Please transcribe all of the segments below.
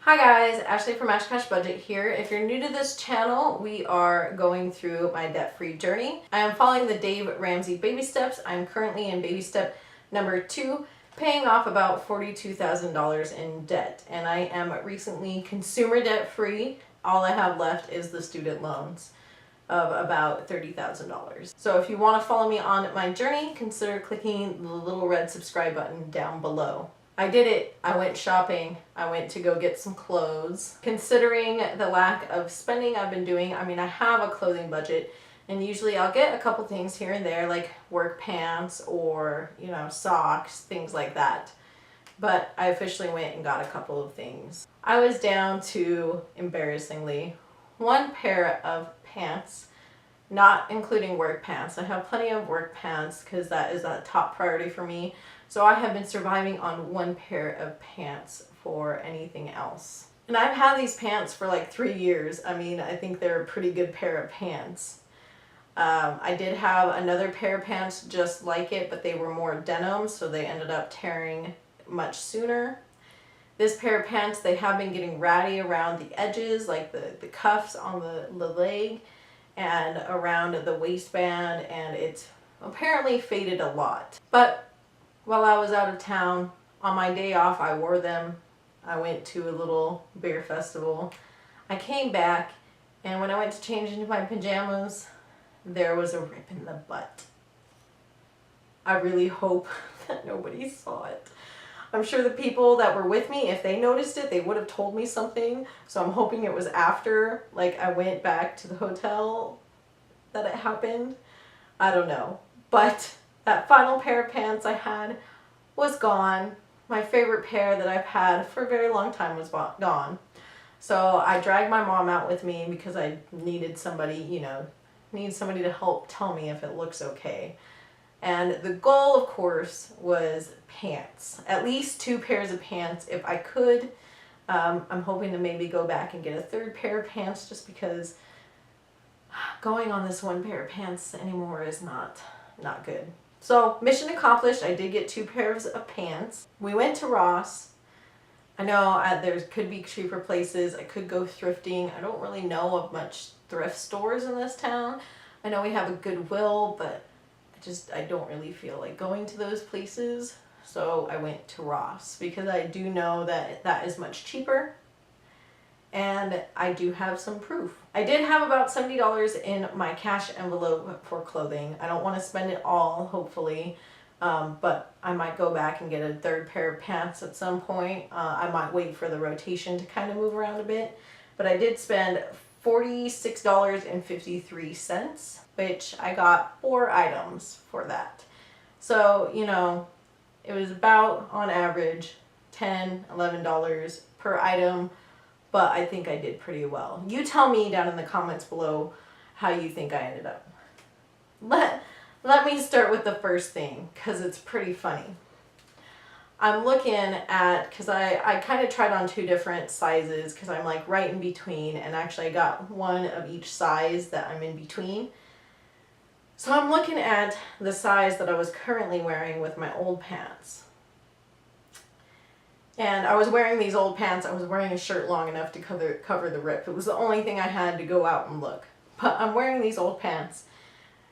Hi guys, Ashley from Ash Cash Budget here. If you're new to this channel, we are going through my debt-free journey. I am following the Dave Ramsey baby steps. I'm currently in baby step number 2, paying off about $42,000 in debt. And I am recently consumer debt-free. All I have left is the student loans of about $30,000. So if you want to follow me on my journey, consider clicking the little red subscribe button down below. I did it. I went shopping. I went to go get some clothes. Considering the lack of spending I've been doing, I mean, I have a clothing budget and usually I'll get a couple things here and there like work pants or, you know, socks, things like that. But I officially went and got a couple of things. I was down to, embarrassingly, one pair of pants, not including work pants. I have plenty of work pants because that is a top priority for me. So I have been surviving on one pair of pants for anything else. And I've had these pants for like 3 years. I mean, I think they're a pretty good pair of pants. I did have another pair of pants just like it, but they were more denim, so they ended up tearing much sooner. This pair of pants, they have been getting ratty around the edges, like the cuffs on the leg and around the waistband, and it's apparently faded a lot. But while I was out of town, on my day off, I wore them. I went to a little beer festival. I came back, and when I went to change into my pajamas, there was a rip in the butt. I really hope that nobody saw it. I'm sure the people that were with me, if they noticed it, they would have told me something. So I'm hoping it was after, like, I went back to the hotel that it happened. I don't know. But that final pair of pants I had was gone. My favorite pair that I've had for a very long time was gone. So I dragged my mom out with me because I needed somebody, you know, need somebody to help tell me if it looks okay. And the goal, of course, was pants. At least 2 pairs of pants if I could. I'm hoping to maybe go back and get a 3rd pair of pants just because going on this one pair of pants anymore is not good. So mission accomplished. I did get 2 pairs of pants. We went to Ross. I know there could be cheaper places. I could go thrifting. I don't really know of much thrift stores in this town. I know we have a Goodwill, but I don't really feel like going to those places. So I went to Ross because I do know that that is much cheaper. And I do have some proof. I did have about $70 in my cash envelope for clothing. I don't want to spend it all, hopefully, but I might go back and get a 3rd pair of pants at some point. I might wait for the rotation to kind of move around a bit. But I did spend $46.53, which I got 4 items for that. So, you know, it was about, on average, $10, $11 per item. But I think I did pretty well. You tell me down in the comments below how you think I ended up. Let me start with the first thing, because it's pretty funny. I'm looking at, because I kind of tried on 2 different sizes, because I'm like right in between, and actually I got one of each size that I'm in between. So I'm looking at the size that I was currently wearing with my old pants. And I was wearing these old pants. I was wearing a shirt long enough to cover the rip. It was the only thing I had to go out and look. But I'm wearing these old pants.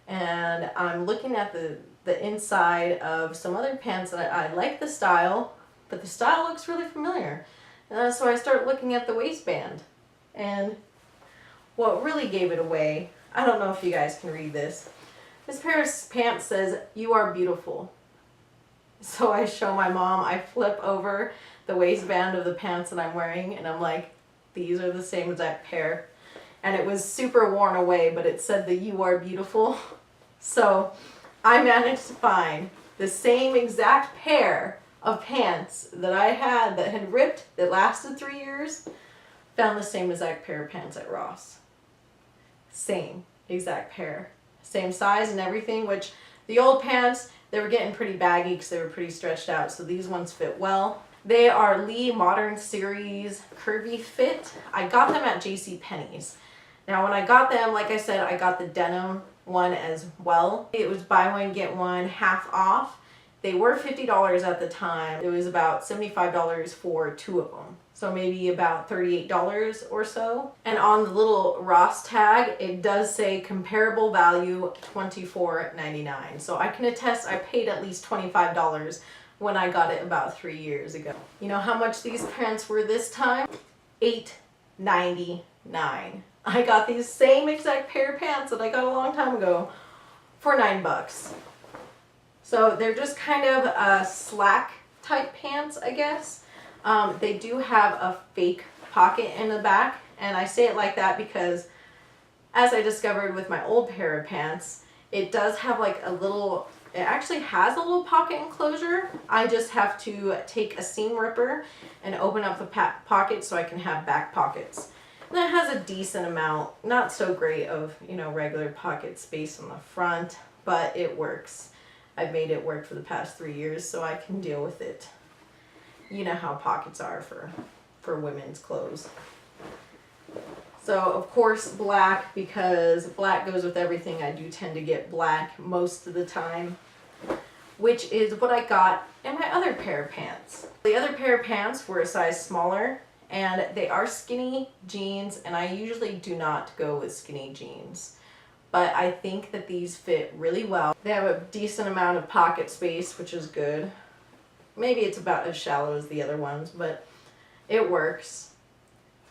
And I'm looking at the inside of some other pants that I like the style. But the style looks really familiar. So I start looking at the waistband. And what really gave it away, I don't know if you guys can read this. This pair of pants says, "You are beautiful." So I show my mom, I flip over the waistband of the pants that I'm wearing, and I'm like, these are the same exact pair. And it was super worn away, but it said the "You are beautiful." So I managed to find the same exact pair of pants that I had that had ripped, that lasted 3 years. Found the same exact pair of pants at Ross. Same exact pair. Same size and everything, which the old pants, they were getting pretty baggy because they were pretty stretched out, so these ones fit well. They are Lee Modern Series Curvy Fit. I got them at JCPenney's. Now when I got them, like I said, I got the denim one as well. It was buy one, get one, half off. They were $50 at the time. It was about $75 for 2 of them. So maybe about $38 or so. And on the little Ross tag, it does say comparable value $24.99. So I can attest I paid at least $25 when I got it about 3 years ago. You know how much these pants were this time? $8.99. I got these same exact pair of pants that I got a long time ago for $9. So they're just kind of slack type pants, I guess. They do have a fake pocket in the back, and I say it like that because as I discovered with my old pair of pants, it does have like a little, it actually has a little pocket enclosure. I just have to take a seam ripper and open up the pocket so I can have back pockets. And it has a decent amount, not so great of, you know, regular pocket space on the front, but it works. I've made it work for the past 3 years, so I can deal with it. You know how pockets are for women's clothes. So of course black, because black goes with everything. I do tend to get black most of the time, which is what I got in my other pair of pants. The other pair of pants were a size smaller, and they are skinny jeans, and I usually do not go with skinny jeans. But I think that these fit really well. They have a decent amount of pocket space, which is good. Maybe it's about as shallow as the other ones, but it works.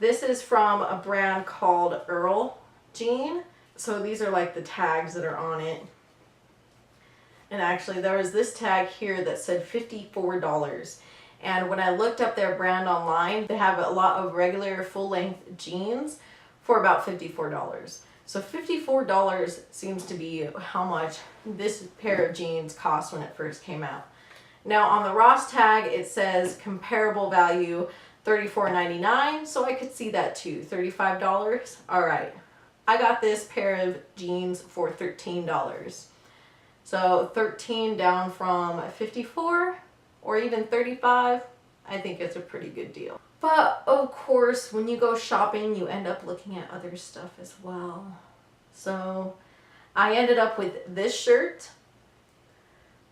This is from a brand called Earl Jean. So these are like the tags that are on it. And actually there was this tag here that said $54. And when I looked up their brand online, they have a lot of regular full-length jeans for about $54. So $54 seems to be how much this pair of jeans cost when it first came out. Now on the Ross tag, it says comparable value $34.99, so I could see that too, $35. All right, I got this pair of jeans for $13. So 13 down from 54 or even 35, I think it's a pretty good deal. But of course, when you go shopping, you end up looking at other stuff as well. So I ended up with this shirt.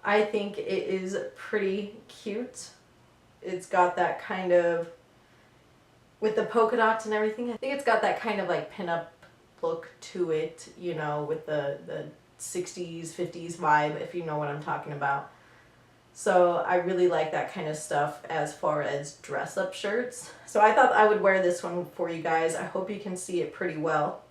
I think it is pretty cute. It's got that kind of, with the polka dots and everything, I think it's got that kind of like pinup look to it, you know, with the 60s, 50s vibe, if you know what I'm talking about. So I really like that kind of stuff as far as dress up shirts. So I thought I would wear this one for you guys. I hope you can see it pretty well.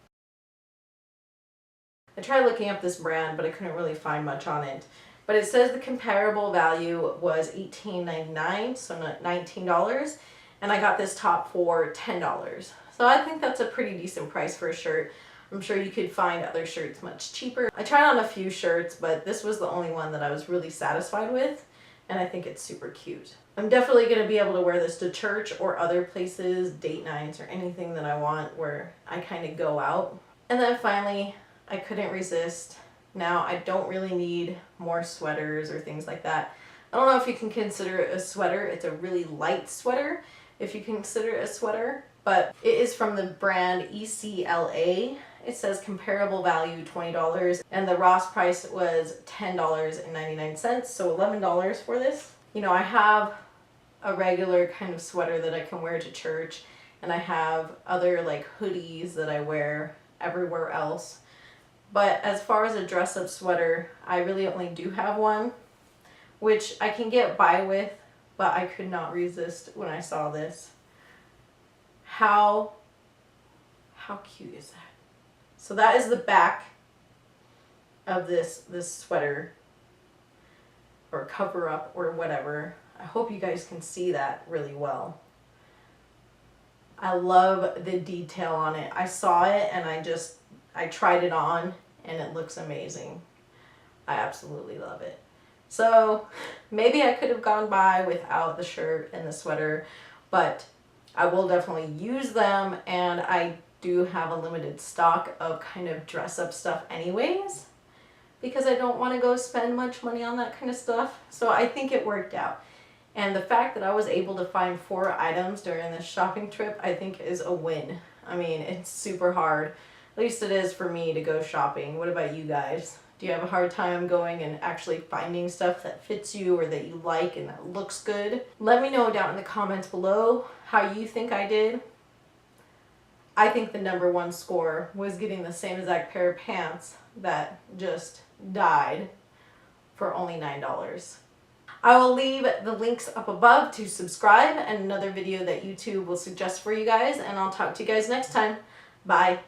I tried looking up this brand, but I couldn't really find much on it. But it says the comparable value was $18.99, so $19. And I got this top for $10. So I think that's a pretty decent price for a shirt. I'm sure you could find other shirts much cheaper. I tried on a few shirts, but this was the only one that I was really satisfied with. And I think it's super cute. I'm definitely going to be able to wear this to church or other places, date nights, or anything that I want where I kind of go out. And then finally, I couldn't resist. Now, I don't really need more sweaters or things like that. I don't know if you can consider it a sweater. It's a really light sweater, if you consider it a sweater. But it is from the brand ECLA. It says comparable value $20, and the Ross price was $10.99, so $11 for this. You know, I have a regular kind of sweater that I can wear to church, and I have other like hoodies that I wear everywhere else. But as far as a dress-up sweater, I really only do have one, which I can get by with, but I could not resist when I saw this. How cute is that? So that is the back of this sweater, or cover up, or whatever. I hope you guys can see that really well. I love the detail on it. I saw it and I tried it on and it looks amazing. I absolutely love it. So maybe I could have gone by without the shirt and the sweater, but I will definitely use them, and I do have a limited stock of kind of dress up stuff anyways, because I don't want to go spend much money on that kind of stuff. So I think it worked out. And the fact that I was able to find 4 items during this shopping trip, I think is a win. I mean, it's super hard. At least it is for me to go shopping. What about you guys? Do you have a hard time going and actually finding stuff that fits you or that you like and that looks good? Let me know down in the comments below how you think I did. I think the #1 score was getting the same exact pair of pants that just died for only $9. I will leave the links up above to subscribe and another video that YouTube will suggest for you guys, and I'll talk to you guys next time. Bye.